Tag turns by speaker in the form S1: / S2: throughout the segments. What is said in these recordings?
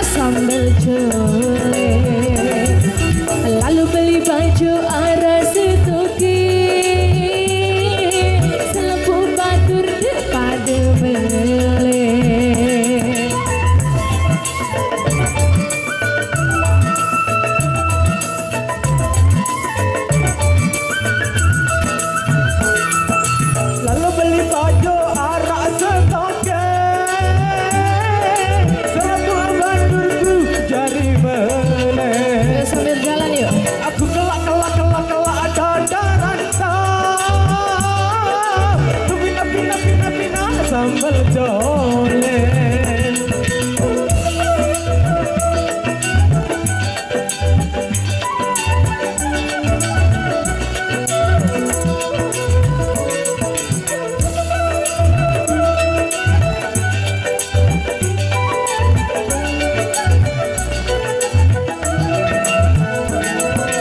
S1: sambal cole, lalu beli baju arah setuki, selembu batur pada mele.
S2: Lalu beli baju arah setuki,
S1: sambil jalan yuk.
S2: Aku kelak dadaran tu pina sambal cole.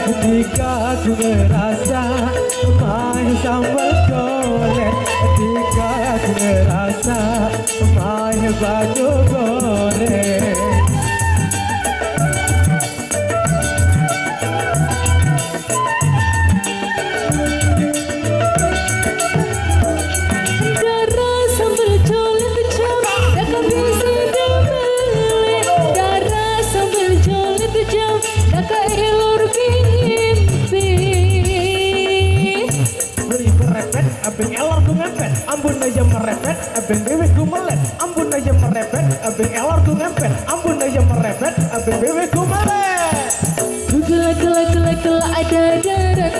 S2: Ketika aku ngerasa main sambal cole, ketika aku ngerasa main baju goreng.
S1: Darah sambal cole kejam, dah kau bisa demele. Darah sambal cole kejam, dah kau elur
S2: Abeng elor ku ngempet, ambun aja merepet, abeng bebek ku melet, ambun aja merepet, abeng elor ku ngempet, ambun aja merepet, abeng bebek ku melet.
S1: Kela ada darah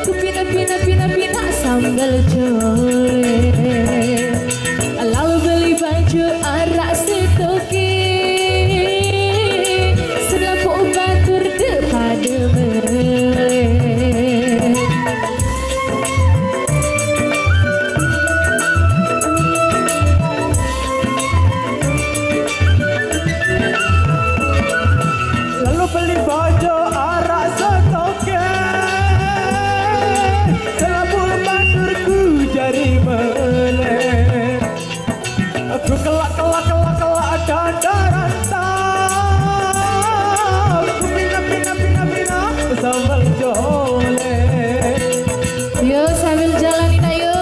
S1: ku pina sambal cole, lalu beli baju arak setoki, selampu batur depada mele.
S2: Beli baju arak setoke, selambul baturku jadi melek. Aku kelak dadaran aku pina sambal cole.
S1: Yo sambil jalanin ayo.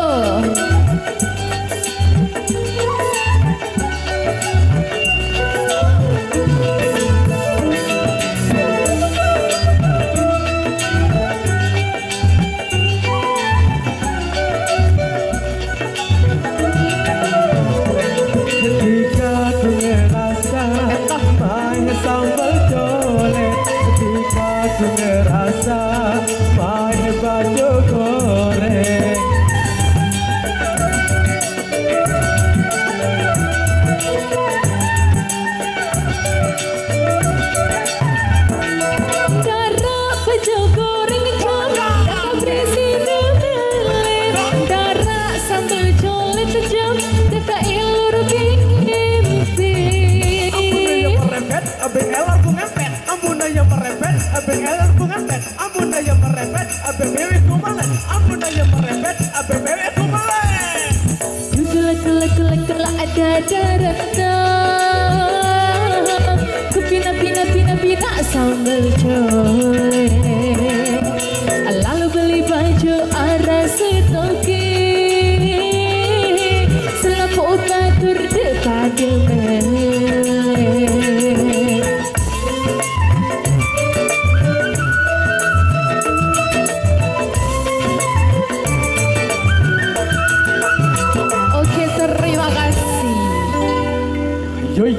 S2: Sambal cole, ketika aku ngerasa main baju goreng.
S1: Darah baju goreng kejam, dah berisi demele. Darah sambal cole kejam, dah kau elur mimpi.
S2: Abeng elor ku ngempet, ambun aja merepet, abeng elor ku ngempet, ambun aja merepet, abeng bebek ku melet, ambun aja merepet, abeng bebek ku melet.
S1: Kela ada darah ku pina sambal cole, lalu beli baju arah setoki, selampu batur depada mele.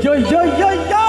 S2: yo yo yo yo.